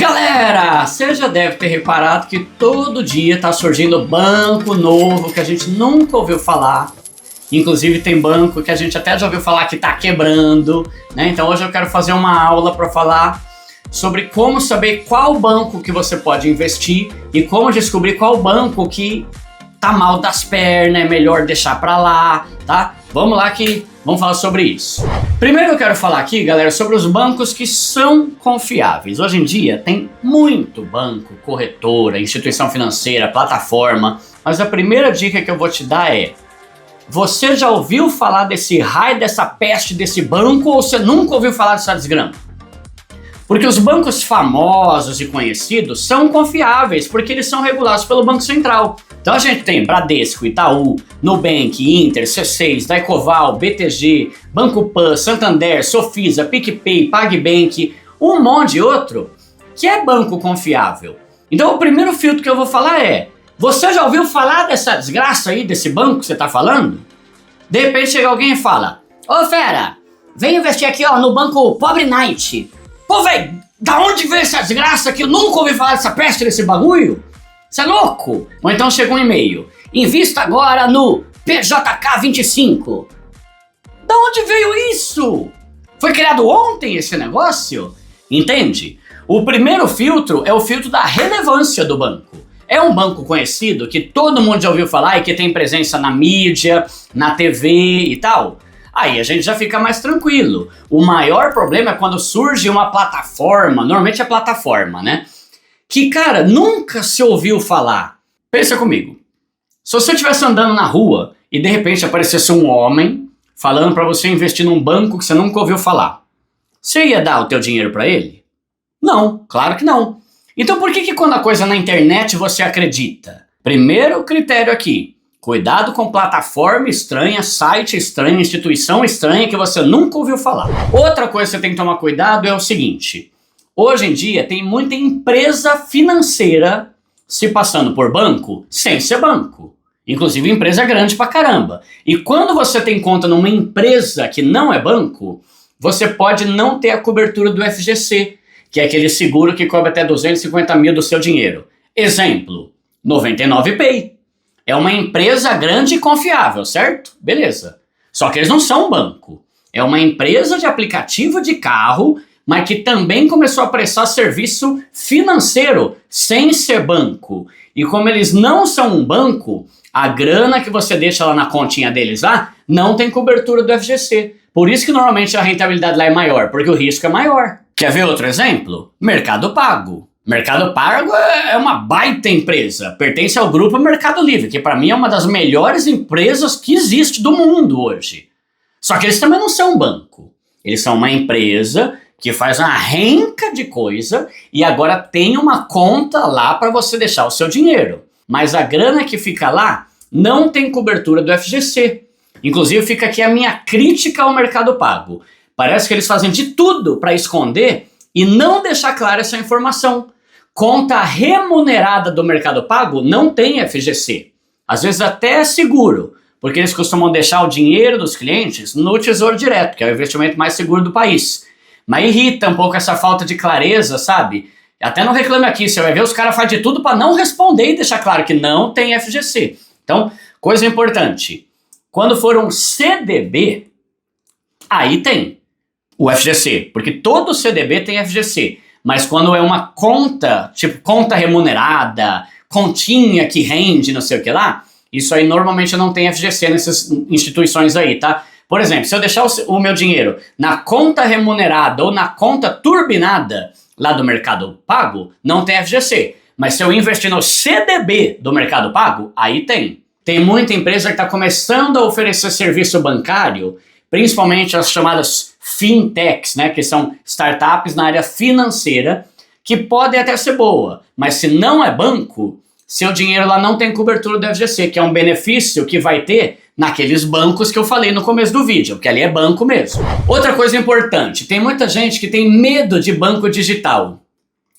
Galera, você já deve ter reparado que todo dia tá surgindo banco novo que a gente nunca ouviu falar. Inclusive tem banco que a gente até já ouviu falar que tá quebrando, né? Então hoje eu quero fazer uma aula para falar sobre como saber qual banco que você pode investir e como descobrir qual banco que tá mal das pernas, é melhor deixar para lá, tá? Vamos lá que vamos falar sobre isso. Primeiro eu quero falar aqui, galera, sobre os bancos que são confiáveis. Hoje em dia tem muito banco, corretora, instituição financeira, plataforma, mas a primeira dica que eu vou te dar é: você já ouviu falar desse raio, dessa peste desse banco ou você nunca ouviu falar dessa desgrama? Porque os bancos famosos e conhecidos são confiáveis, porque eles são regulados pelo Banco Central. Então a gente tem Bradesco, Itaú, Nubank, Inter, C6, Daicoval, BTG, Banco Pan, Santander, Sofisa, PicPay, PagBank, um monte de outro que é banco confiável. Então o primeiro filtro que eu vou falar é: você já ouviu falar dessa desgraça aí, desse banco que você tá falando? De repente chega alguém e fala: ô fera, vem investir aqui ó, no banco Pobre Night. Pô, velho, da onde veio essa desgraça que eu nunca ouvi falar dessa peste desse bagulho? Você é louco? Ou então chega um e-mail: invista agora no PJK25. Da onde veio isso? Foi criado ontem esse negócio? Entende? O primeiro filtro é o filtro da relevância do banco. É um banco conhecido que todo mundo já ouviu falar e que tem presença na mídia, na TV e tal? Aí a gente já fica mais tranquilo. O maior problema é quando surge uma plataforma, normalmente é plataforma, né? Que, cara, nunca se ouviu falar. Pensa comigo. Se você estivesse andando na rua e de repente aparecesse um homem falando pra você investir num banco que você nunca ouviu falar, você ia dar o teu dinheiro pra ele? Não, claro que não. Então por que quando a coisa é na internet você acredita? Primeiro critério aqui: cuidado com plataforma estranha, site estranho, instituição estranha que você nunca ouviu falar. Outra coisa que você tem que tomar cuidado é o seguinte: hoje em dia tem muita empresa financeira se passando por banco sem ser banco. Inclusive empresa grande pra caramba. E quando você tem conta numa empresa que não é banco, você pode não ter a cobertura do FGC, que é aquele seguro que cobre até 250 mil do seu dinheiro. Exemplo, 99Pay. É uma empresa grande e confiável, certo? Beleza. Só que eles não são um banco. É uma empresa de aplicativo de carro, mas que também começou a prestar serviço financeiro sem ser banco. E como eles não são um banco, a grana que você deixa lá na continha deles lá não tem cobertura do FGC. Por isso que normalmente a rentabilidade lá é maior, porque o risco é maior. Quer ver outro exemplo? Mercado Pago. Mercado Pago é uma baita empresa, pertence ao grupo Mercado Livre, que para mim é uma das melhores empresas que existe do mundo hoje. Só que eles também não são um banco. Eles são uma empresa que faz uma renca de coisa e agora tem uma conta lá para você deixar o seu dinheiro. Mas a grana que fica lá não tem cobertura do FGC. Inclusive fica aqui a minha crítica ao Mercado Pago. Parece que eles fazem de tudo para esconder e não deixar clara essa informação. Conta remunerada do Mercado Pago não tem FGC. Às vezes até é seguro, porque eles costumam deixar o dinheiro dos clientes no Tesouro Direto, que é o investimento mais seguro do país. Mas irrita um pouco essa falta de clareza, sabe? Até no Reclame Aqui, você vai ver, os caras fazem de tudo para não responder e deixar claro que não tem FGC. Então, coisa importante: quando for um CDB, aí tem o FGC, porque todo CDB tem FGC. Mas quando é uma conta, tipo conta remunerada, continha que rende não sei o que lá, isso aí normalmente não tem FGC nessas instituições aí, tá? Por exemplo, se eu deixar o meu dinheiro na conta remunerada ou na conta turbinada lá do Mercado Pago, não tem FGC. Mas se eu investir no CDB do Mercado Pago, aí tem. Tem muita empresa que está começando a oferecer serviço bancário, principalmente as chamadas fintechs, né, que são startups na área financeira, que podem até ser boa, mas se não é banco, seu dinheiro lá não tem cobertura do FGC, que é um benefício que vai ter naqueles bancos que eu falei no começo do vídeo, porque ali é banco mesmo. Outra coisa importante: tem muita gente que tem medo de banco digital.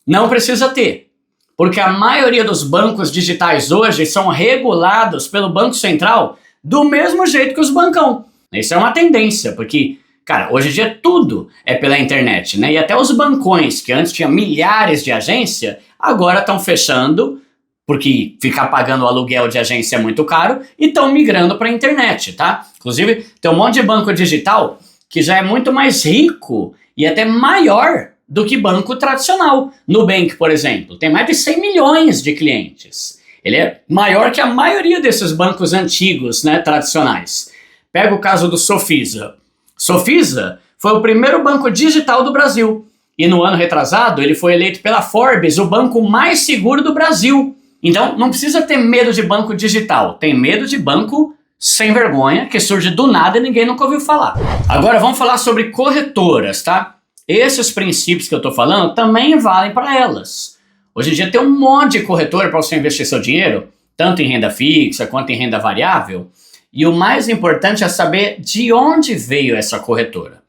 Não precisa ter, porque a maioria dos bancos digitais hoje são regulados pelo Banco Central do mesmo jeito que os bancão. Isso é uma tendência, porque Cara, hoje em dia tudo é pela internet, né? E até os bancões, que antes tinham milhares de agência, agora estão fechando, porque ficar pagando o aluguel de agência é muito caro, e estão migrando para a internet, tá? Inclusive, tem um monte de banco digital que já é muito mais rico e até maior do que banco tradicional. Nubank, por exemplo, tem mais de 100 milhões de clientes. Ele é maior que a maioria desses bancos antigos, né, tradicionais. Pega o caso do Sofisa. Sofisa foi o primeiro banco digital do Brasil. E no ano retrasado, ele foi eleito pela Forbes o banco mais seguro do Brasil. Então, não precisa ter medo de banco digital. Tem medo de banco sem vergonha, que surge do nada e ninguém nunca ouviu falar. Agora, vamos falar sobre corretoras, tá? Esses princípios que eu tô falando também valem para elas. Hoje em dia tem um monte de corretora para você investir seu dinheiro, tanto em renda fixa quanto em renda variável. E o mais importante é saber de onde veio essa corretora.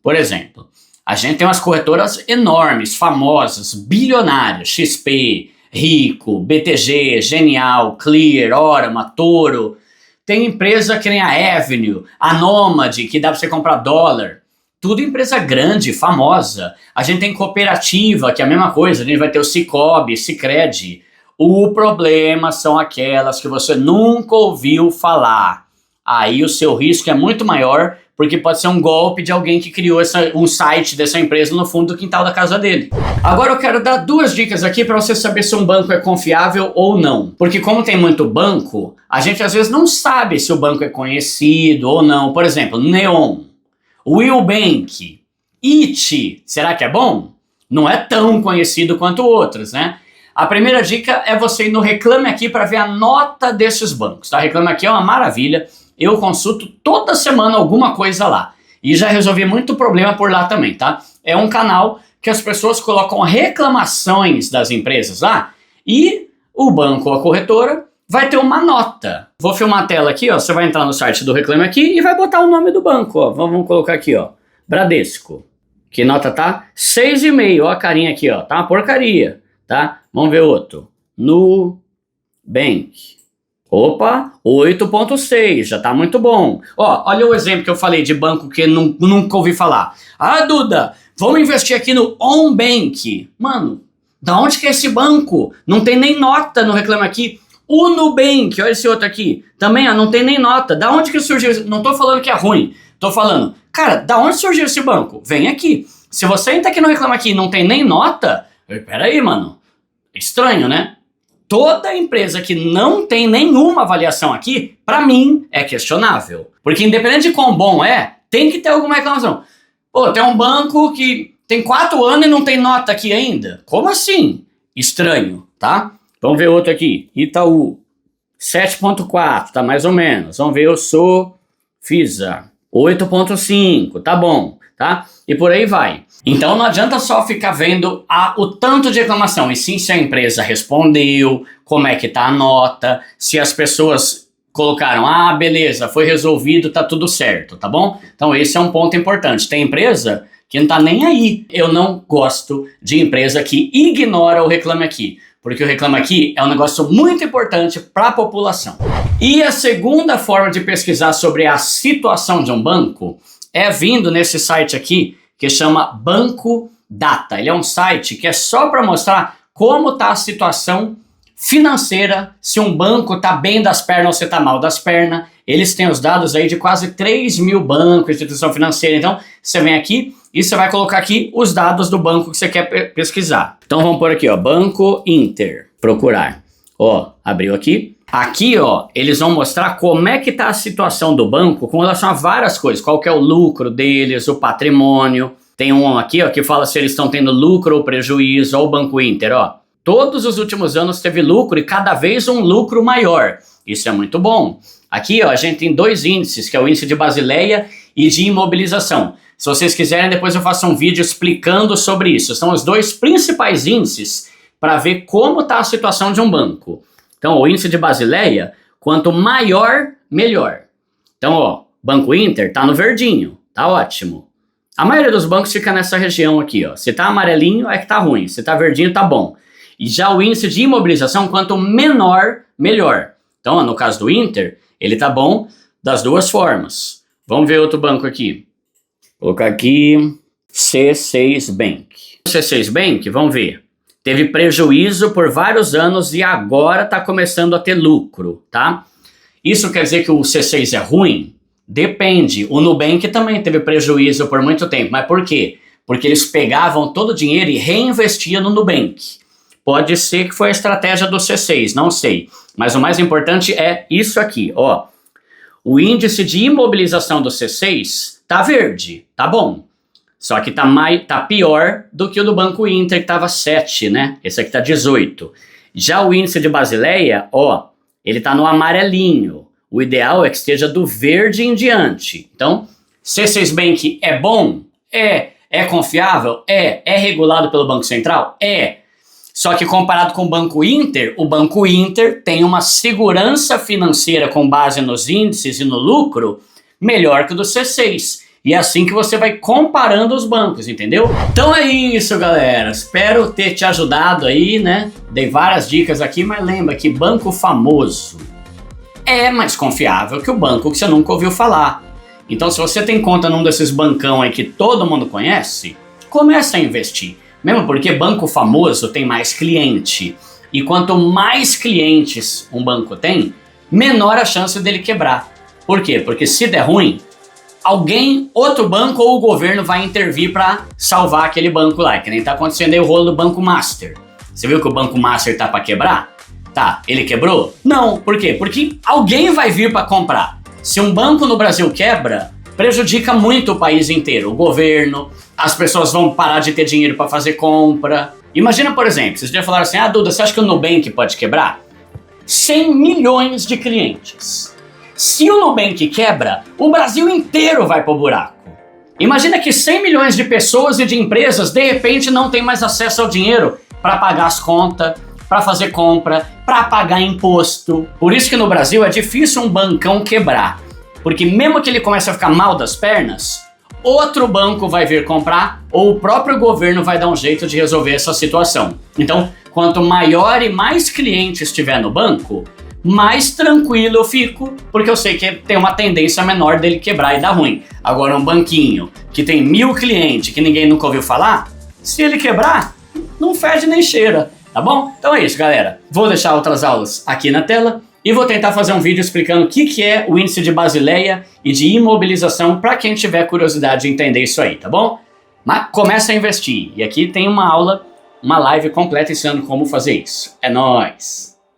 Por exemplo, a gente tem umas corretoras enormes, famosas, bilionárias, XP, Rico, BTG, Genial, Clear, Orama, Toro. Tem empresa que nem a Avenue, a Nomad, que dá para você comprar dólar. Tudo empresa grande, famosa. A gente tem cooperativa, que é a mesma coisa. A gente vai ter o Cicobi, Sicredi. O problema são aquelas que você nunca ouviu falar. Aí o seu risco é muito maior, porque pode ser um golpe de alguém que criou um site dessa empresa no fundo do quintal da casa dele. Agora eu quero dar 2 dicas aqui para você saber se um banco é confiável ou não. Porque como tem muito banco, a gente às vezes não sabe se o banco é conhecido ou não. Por exemplo, Neon, Will Bank, IT, será que é bom? Não é tão conhecido quanto outros, né? A primeira dica é você ir no Reclame Aqui para ver a nota desses bancos, tá? Reclame Aqui é uma maravilha. Eu consulto toda semana alguma coisa lá. E já resolvi muito problema por lá também, tá? É um canal que as pessoas colocam reclamações das empresas lá e o banco ou a corretora vai ter uma nota. Vou filmar a tela aqui, ó. Você vai entrar no site do Reclame Aqui e vai botar o nome do banco, ó. Vamos colocar aqui, ó. Bradesco. Que nota tá? 6,5. Ó a carinha aqui, ó. Tá uma porcaria, tá? Vamos ver outro. Nubank. Opa, 8,6, já tá muito bom. Ó, olha o exemplo que eu falei de banco que nunca ouvi falar. Ah, Duda, vamos investir aqui no OnBank. Mano, da onde que é esse banco? Não tem nem nota no Reclame Aqui. O Nubank, olha esse outro aqui. Também, ó, não tem nem nota. Da onde que surgiu? Não tô falando que é ruim. Tô falando, cara, da onde surgiu esse banco? Vem aqui. Se você entra aqui no Reclame Aqui e não tem nem nota, peraí, mano. Estranho, né? Toda empresa que não tem nenhuma avaliação aqui, para mim, é questionável. Porque independente de quão bom é, tem que ter alguma reclamação. Pô, tem um banco que tem 4 anos e não tem nota aqui ainda. Como assim? Estranho, tá? Vamos ver outro aqui. Itaú, 7,4, tá mais ou menos. Vamos ver o Sofisa, 8,5, tá bom, tá? E por aí vai. Então não adianta só ficar vendo o tanto de reclamação, e sim se a empresa respondeu, como é que tá a nota, se as pessoas colocaram, beleza, foi resolvido, tá tudo certo, tá bom? Então esse é um ponto importante. Tem empresa que não tá nem aí. Eu não gosto de empresa que ignora o Reclame Aqui, porque o Reclame Aqui é um negócio muito importante para a população. E a segunda forma de pesquisar sobre a situação de um banco é vindo nesse site aqui, que chama Banco Data. Ele é um site que é só para mostrar como está a situação financeira, se um banco está bem das pernas ou se está mal das pernas. Eles têm os dados aí de quase 3 mil bancos, instituição financeira. Então, você vem aqui e você vai colocar aqui os dados do banco que você quer pesquisar. Então, vamos pôr aqui, ó, Banco Inter, procurar. Ó, abriu aqui. Aqui, ó, eles vão mostrar como é que está a situação do banco com relação a várias coisas. Qual que é o lucro deles, o patrimônio. Tem um aqui, ó, que fala se eles estão tendo lucro ou prejuízo. Ó, o Banco Inter, ó. Todos os últimos anos teve lucro e cada vez um lucro maior. Isso é muito bom. Aqui, ó, a gente tem 2 índices, que é o índice de Basileia e de imobilização. Se vocês quiserem, depois eu faço um vídeo explicando sobre isso. São os 2 principais índices para ver como está a situação de um banco. Então, o índice de Basileia, quanto maior, melhor. Então, ó, Banco Inter tá no verdinho, tá ótimo. A maioria dos bancos fica nessa região aqui, ó. Se tá amarelinho, é que tá ruim. Se tá verdinho, tá bom. E já o índice de imobilização, quanto menor, melhor. Então, ó, no caso do Inter, ele tá bom das 2 formas. Vamos ver outro banco aqui. Vou colocar aqui C6 Bank. O C6 Bank, vamos ver, teve prejuízo por vários anos e agora está começando a ter lucro, tá? Isso quer dizer que o C6 é ruim? Depende. O Nubank também teve prejuízo por muito tempo. Mas por quê? Porque eles pegavam todo o dinheiro e reinvestiam no Nubank. Pode ser que foi a estratégia do C6, não sei. Mas o mais importante é isso aqui, ó. O índice de imobilização do C6 tá verde, tá bom. Só que tá pior do que o do Banco Inter, que tava 7, né? Esse aqui tá 18. Já o índice de Basileia, ó, ele tá no amarelinho. O ideal é que esteja do verde em diante. Então, C6 Bank é bom? É confiável? É regulado pelo Banco Central? Só que comparado com o Banco Inter tem uma segurança financeira com base nos índices e no lucro melhor que o do C6. E é assim que você vai comparando os bancos, entendeu? Então é isso, galera. Espero ter te ajudado aí, né? Dei várias dicas aqui, mas lembra que banco famoso é mais confiável que o banco que você nunca ouviu falar. Então, se você tem conta num desses bancão aí que todo mundo conhece, começa a investir. Mesmo porque banco famoso tem mais cliente. E quanto mais clientes um banco tem, menor a chance dele quebrar. Por quê? Porque se der ruim, outro banco ou o governo vai intervir para salvar aquele banco lá. Que nem tá acontecendo aí o rolo do Banco Master. Você viu que o Banco Master tá para quebrar? Tá, ele quebrou? Não, por quê? Porque alguém vai vir para comprar. Se um banco no Brasil quebra, prejudica muito o país inteiro. O governo, as pessoas vão parar de ter dinheiro para fazer compra. Imagina, por exemplo, vocês já falaram assim, Duda, você acha que o Nubank pode quebrar? 100 milhões de clientes. Se o Nubank quebra, o Brasil inteiro vai pro buraco. Imagina que 100 milhões de pessoas e de empresas, de repente, não têm mais acesso ao dinheiro para pagar as contas, para fazer compra, para pagar imposto. Por isso que no Brasil é difícil um bancão quebrar. Porque mesmo que ele comece a ficar mal das pernas, outro banco vai vir comprar ou o próprio governo vai dar um jeito de resolver essa situação. Então, quanto maior e mais clientes tiver no banco, mais tranquilo eu fico, porque eu sei que tem uma tendência menor dele quebrar e dar ruim. Agora, um banquinho que tem 1000 clientes que ninguém nunca ouviu falar, se ele quebrar, não fede nem cheira. Tá bom? Então é isso, galera. Vou deixar outras aulas aqui na tela e vou tentar fazer um vídeo explicando o que é o índice de Basileia e de imobilização para quem tiver curiosidade de entender isso aí, tá bom? Mas começa a investir. E aqui tem uma aula, uma live completa ensinando como fazer isso. É nóis!